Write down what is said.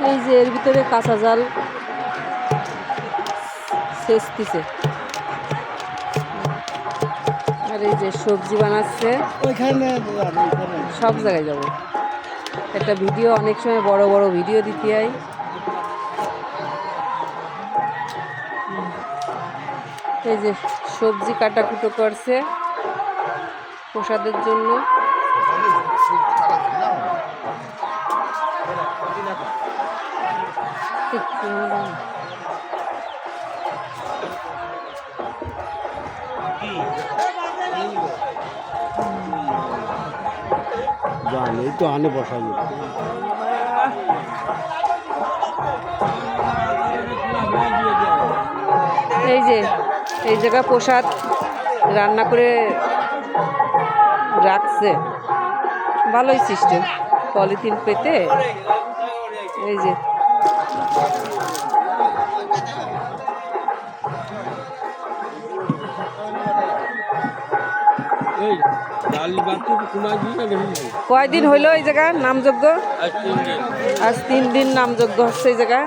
এই যে এর ভিতরে কাঁচা জাল ছেঁচতেছে আর এই যে সবজি বানাচ্ছে। সব জায়গায় যাব একটা ভিডিও অনেক সময় বড় বড় ভিডিও দিতে হয়। এই যে সবজি কাটাকুটো করছে প্রসাদের জন্য। এই তো আনে বসাই এই যে এই জায়গা প্রসাদ রান্না করে রাখছে, ভালোই সিস্টেম পলিথিন পেতে। এই যে কয়দিন হইলো এই জায়গা নামযজ্ঞ? আজ 3 দিন নামযজ্ঞ হচ্ছে এই জায়গা।